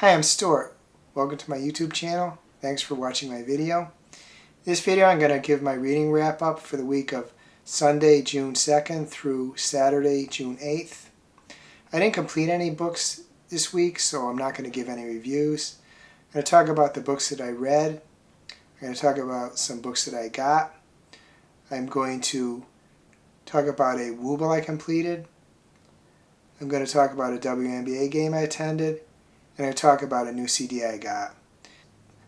Hi, I'm Stuart. Welcome to my YouTube channel. Thanks for watching my video. In this video I'm going to give my reading wrap up for the week of Sunday, June 2nd through Saturday, June 8th. I didn't complete any books this week, so I'm not going to give any reviews. I'm going to talk about the books that I read. I'm going to talk about some books that I got. I'm going to talk about a Wobble I completed. I'm going to talk about a WNBA game I attended. And I talk about a new CD I got.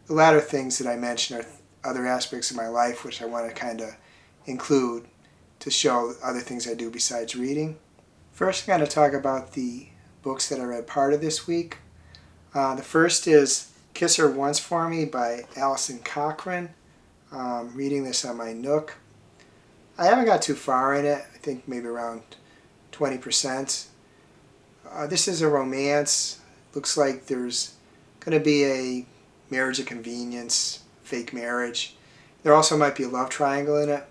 The latter things that I mention are other aspects of my life which I want to kind of include to show other things I do besides reading. First, I'm going to talk about the books that I read part of this week. The first is Kiss Her Once For Me by Alison Cochrun. Reading this on my Nook. I haven't got too far in it. I think maybe around 20%. This is a romance. Looks like there's going to be a marriage of convenience, fake marriage. There also might be a love triangle in it.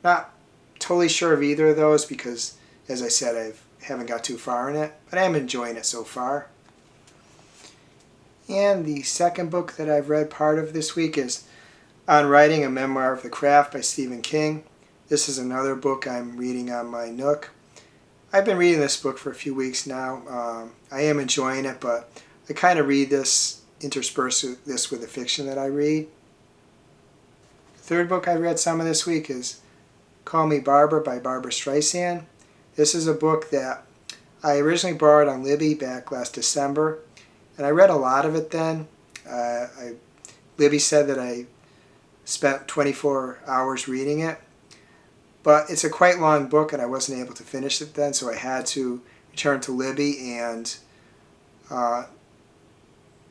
Not totally sure of either of those because, as I said, I haven't got too far in it, but I am enjoying it so far. And the second book that I've read part of this week is On Writing, a Memoir of the Craft by Stephen King. This is another book I'm reading on my Nook. I've been reading this book for a few weeks now. I am enjoying it, but I kind of read this, intersperse this with the fiction that I read. The third book I read some of this week is Call Me Barbra by Barbra Streisand. This is a book that I originally borrowed on Libby back last December, and I read a lot of it then. Libby said that I spent 24 hours reading it. But it's a quite long book and I wasn't able to finish it then, so I had to return to Libby and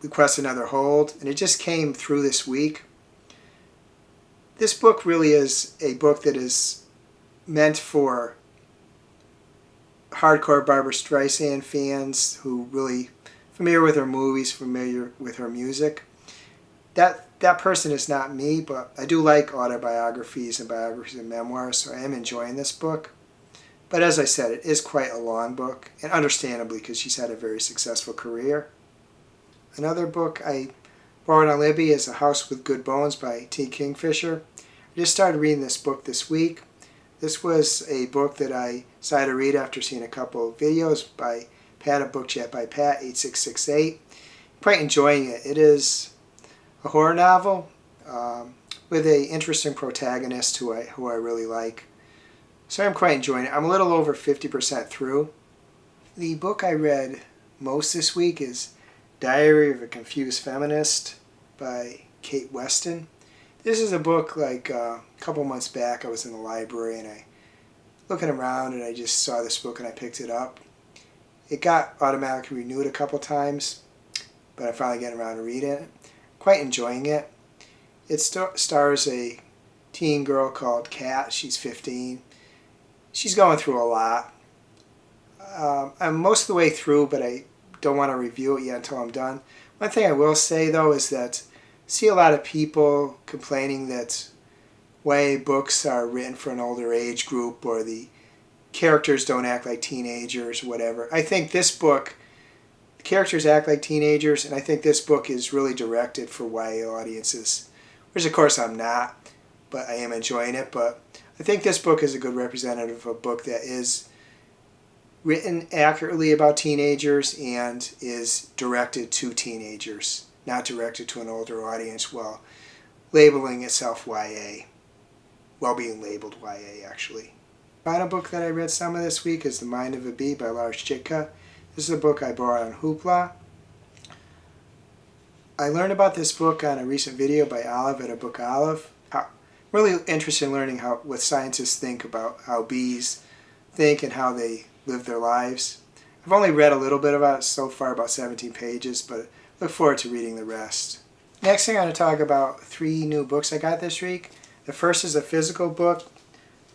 request another hold. And it just came through this week. This book really is a book that is meant for hardcore Barbra Streisand fans who really familiar with her movies, familiar with her music. That person is not me, but I do like autobiographies and biographies and memoirs, so I am enjoying this book. But as I said, it is quite a long book, and understandably because she's had a very successful career. Another book I borrowed on Libby is A House with Good Bones by T. Kingfisher. I just started reading this book this week. This was a book that I decided to read after seeing a couple of videos by Pat at Book Chat by Pat 8668. Quite enjoying it. It is a horror novel with an interesting protagonist who I really like. So I'm quite enjoying it. I'm a little over 50% through. The book I read most this week is Diary of a Confused Feminist by Kate Weston. This is a book like a couple months back I was in the library and I looking around and I just saw this book and I picked it up. It got automatically renewed a couple times, but I finally got around to reading it. Quite enjoying it. It stars a teen girl called Kat. She's 15. She's going through a lot. I'm most of the way through, but I don't want to review it yet until I'm done. One thing I will say, though, is that I see a lot of people complaining that YA books are written for an older age group or the characters don't act like teenagers or whatever. I think this book, the characters act like teenagers, and I think this book is really directed for YA audiences, which of course I'm not, but I am enjoying it. But I think this book is a good representative of a book that is written accurately about teenagers and is directed to teenagers, not directed to an older audience while labeling itself YA, while being labeled YA actually. The final book that I read some of this week is The Mind of a Bee by Lars Chittka. This is a book I borrowed on Hoopla. I learned about this book on a recent video by Olive at a Book Olive. I'm really interested in learning what scientists think about how bees think and how they live their lives. I've only read a little bit about it so far, about 17 pages, but look forward to reading the rest. Next thing I'm going to talk about 3 new books I got this week. The first is a physical book,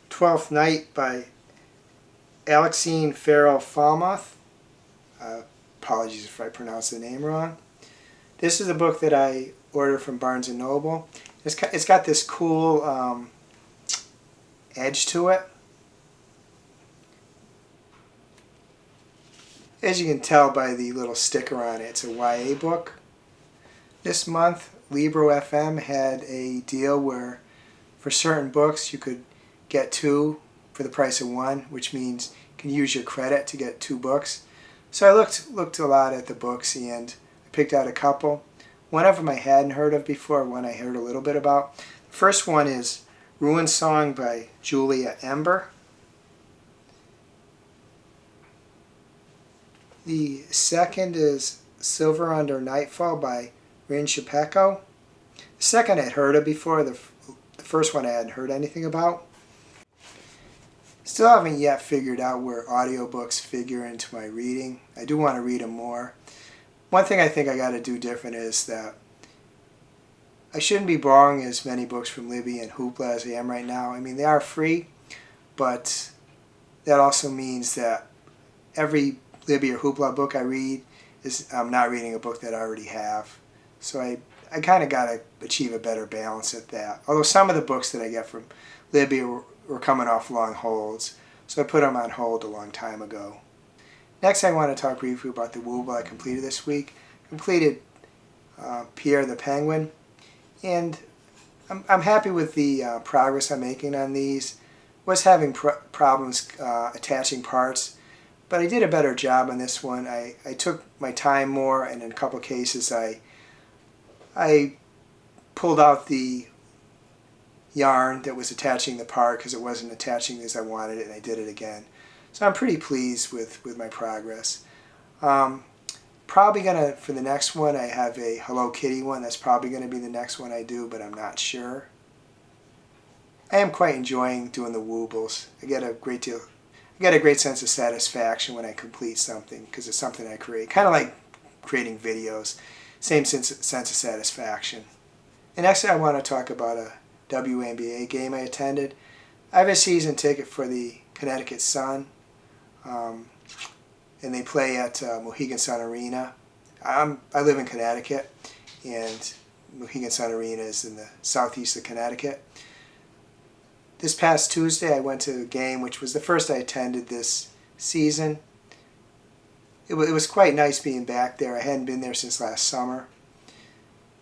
Twelfth Night by Alexene Farol Follmuth. Apologies if I pronounce the name wrong. This is a book that I ordered from Barnes & Noble. It's got this cool edge to it. As you can tell by the little sticker on it, it's a YA book. This month, Libro FM had a deal where for certain books you could get 2 for the price of 1, which means you can use your credit to get 2 books. So I looked a lot at the books and I picked out a couple. One of them I hadn't heard of before, one I heard a little bit about. The first one is Ruinsong by Julia Ember. The second is Silver Under Knightfall by Chupeco. The second I'd heard of before, the first one I hadn't heard anything about. Still haven't yet figured out where audiobooks figure into my reading. I do want to read them more. One thing I think I got to do different is that I shouldn't be borrowing as many books from Libby and Hoopla as I am right now. I mean, they are free, but that also means that every Libby or Hoopla book I read I'm not reading a book that I already have. So I kind of got to achieve a better balance at that. Although some of the books that I get from Libby were coming off long holds, so I put them on hold a long time ago. Next, I want to talk briefly about the Wobble I completed this week. Completed Pierre the Penguin, and I'm happy with the progress I'm making on these. Was having problems attaching parts, but I did a better job on this one. I took my time more, and in a couple of cases I pulled out the yarn that was attaching the part because it wasn't attaching as I wanted it, and I did it again. So I'm pretty pleased with my progress. Probably gonna, for the next one, I have a Hello Kitty one. That's probably gonna be the next one I do, but I'm not sure. I am quite enjoying doing the Wobbles. I get a great sense of satisfaction when I complete something because it's something I create. Kind of like creating videos. Same sense of satisfaction. And next I want to talk about a WNBA game I attended. I have a season ticket for the Connecticut Sun, and they play at Mohegan Sun Arena. I live in Connecticut, and Mohegan Sun Arena is in the southeast of Connecticut. This past Tuesday I went to a game which was the first I attended this season. It was quite nice being back there. I hadn't been there since last summer.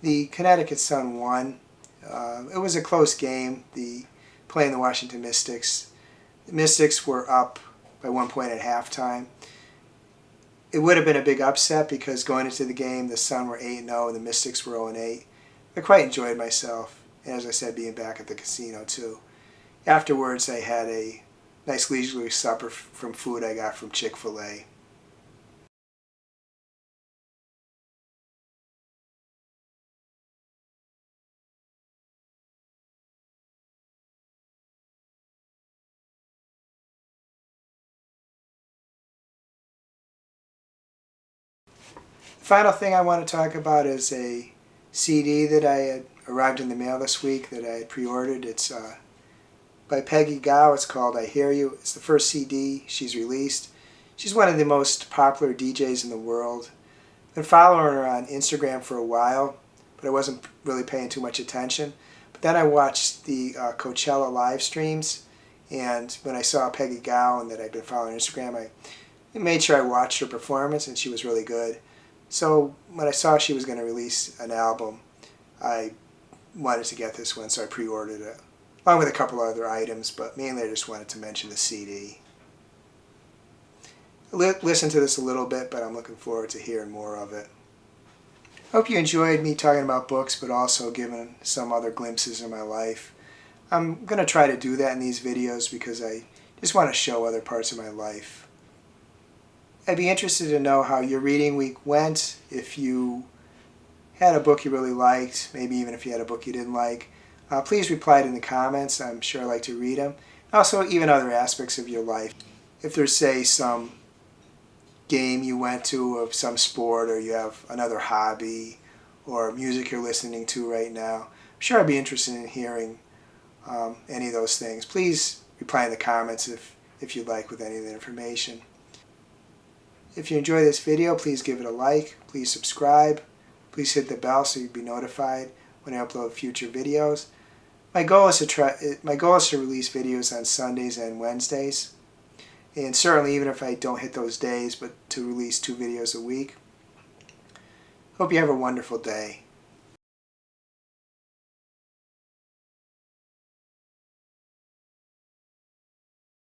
The Connecticut Sun won. It was a close game, playing the Washington Mystics. The Mystics were up by 1 point at halftime. It would have been a big upset because going into the game, the Sun were 8-0 and the Mystics were 0-8. I quite enjoyed myself, and as I said, being back at the casino too. Afterwards, I had a nice leisurely supper from food I got from Chick-fil-A. Final thing I want to talk about is a CD that I had arrived in the mail this week that I had pre-ordered. It's by Peggy Gao. It's called I Hear You. It's the first CD she's released. She's one of the most popular DJs in the world. I've been following her on Instagram for a while, but I wasn't really paying too much attention. But then I watched the Coachella live streams, and when I saw Peggy Gao and that I'd been following Instagram, I made sure I watched her performance, and she was really good. So when I saw she was going to release an album, I wanted to get this one, so I pre-ordered it, along with a couple other items, but mainly I just wanted to mention the CD. I listened to this a little bit, but I'm looking forward to hearing more of it. Hope you enjoyed me talking about books, but also giving some other glimpses of my life. I'm going to try to do that in these videos because I just want to show other parts of my life. I'd be interested to know how your reading week went, if you had a book you really liked, maybe even if you had a book you didn't like. Please reply in the comments. I'm sure I like to read them. Also, even other aspects of your life. If there's, say, some game you went to of some sport, or you have another hobby, or music you're listening to right now, I'm sure I'd be interested in hearing any of those things. Please reply in the comments if you'd like with any of the information. If you enjoy this video, please give it a like, please subscribe, please hit the bell so you'll be notified when I upload future videos. My goal is to release videos on Sundays and Wednesdays. And certainly even if I don't hit those days, but to release 2 videos a week. Hope you have a wonderful day.